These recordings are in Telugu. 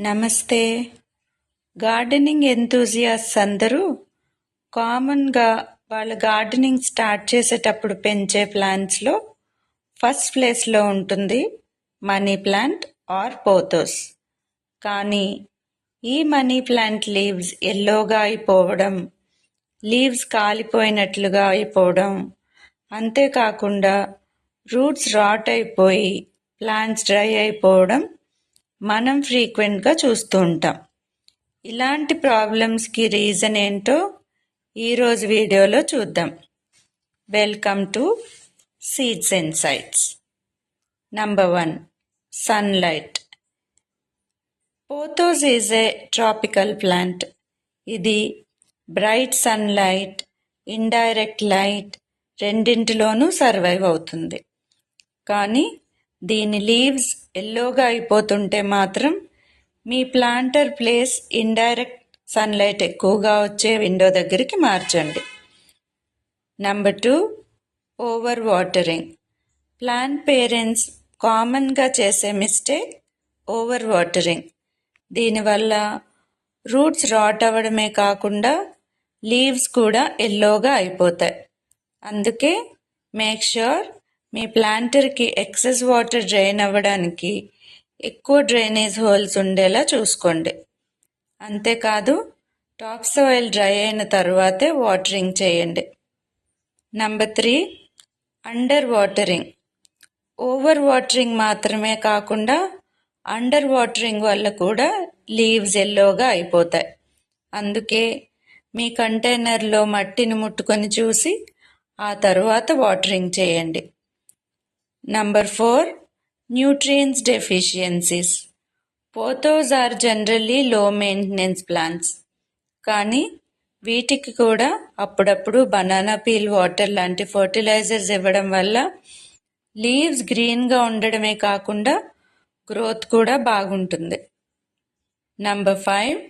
నమస్తే. గార్డెనింగ్ ఎంతూజియాస్ట్స్ అందరూ కామన్గా వాళ్ళ గార్డెనింగ్ స్టార్ట్ చేసేటప్పుడు పెంచే ప్లాంట్స్లో ఫస్ట్ ప్లేస్లో ఉంటుంది మనీ ప్లాంట్ ఆర్ పోథోస్. కానీ ఈ మనీ ప్లాంట్ లీవ్స్ ఎల్లోగా అయిపోవడం, లీవ్స్ కాలిపోయినట్లుగా అయిపోవడం, అంతేకాకుండా రూట్స్ రాట్ అయిపోయి ప్లాంట్స్ డ్రై అయిపోవడం మనం ఫ్రీక్వెంట్గా చూస్తూ ఉంటాం. ఇలాంటి ప్రాబ్లమ్స్కి రీజన్ ఏంటో ఈరోజు వీడియోలో చూద్దాం. Welcome to seeds and sites. Number 1, sunlight. Pothos is a tropical plant. ఇది బ్రైట్ సన్లైట్, ఇండైరెక్ట్ లైట్ రెండింటిలోనూ సర్వైవ్ అవుతుంది. కానీ దీని లీవ్స్ ఎల్లోగా అయిపోతుంటే మాత్రం మీ ప్లాంటర్ ప్లేస్ ఇండైరెక్ట్ సన్లైట్ ఎక్కువగా వచ్చే విండో దగ్గరికి మార్చండి. Number 2, over watering. Plant parents కామన్గా చేసే మిస్టేక్ ఓవర్ వాటరింగ్. దీనివల్ల రూట్స్ రాట్ అవ్వడమే కాకుండా లీవ్స్ కూడా ఎల్లోగా అయిపోతాయి. అందుకే మేక్ ష్యూర్ మీ ప్లాంటర్కి ఎక్సెస్ వాటర్ డ్రైన్ అవ్వడానికి ఎక్కువ డ్రైనేజ్ హోల్స్ ఉండేలా చూసుకోండి. అంతేకాదు టాప్ సాయిల్ డ్రై అయిన తర్వాతే వాటరింగ్ చేయండి. Number 3, under watering. Over watering మాత్రమే కాకుండా అండర్ వాటరింగ్ వల్ల కూడా లీవ్స్ ఎల్లోగా అయిపోతాయి. అందుకే మీ కంటైనర్లో మట్టిని ముట్టుకొని చూసి ఆ తరువాత వాటరింగ్ చేయండి. Number 4, nutrients deficiencies. Pothos are generally low maintenance plants. కానీ వీటికి కూడా అప్పుడప్పుడు బనానా పీల్ వాటర్ లాంటి ఫర్టిలైజర్స్ ఇవ్వడం వల్ల లీవ్స్ గ్రీన్గా ఉండడమే కాకుండా గ్రోత్ కూడా బాగుంటుంది. Number 5,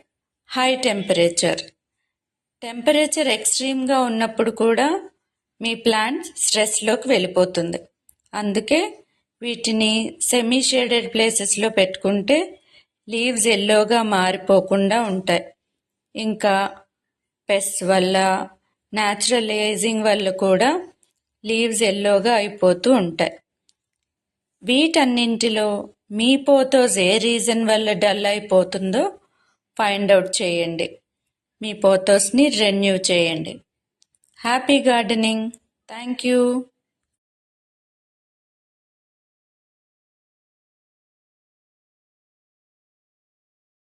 high temperature. టెంపరేచర్ ఎక్స్ట్రీమ్గా ఉన్నప్పుడు కూడా మీ ప్లాంట్ స్ట్రెస్లోకి వెళ్ళిపోతుంది. అందుకే వీటిని సెమీ షేడెడ్ ప్లేసెస్లో పెట్టుకుంటే లీవ్స్ ఎల్లోగా మారిపోకుండా ఉంటాయి. ఇంకా పెస్ట్ వల్ల, న్యాచురల్ ఏజింగ్ వల్ల కూడా లీవ్స్ ఎల్లోగా అయిపోతూ ఉంటాయి. వీటన్నింటిలో మీ పోథోస్ ఏ రీజన్ వల్ల డల్ అయిపోతుందో ఫైండ్ అవుట్ చేయండి. మీ పోథోస్ని రెన్యూ చేయండి. Happy gardening. Thank you.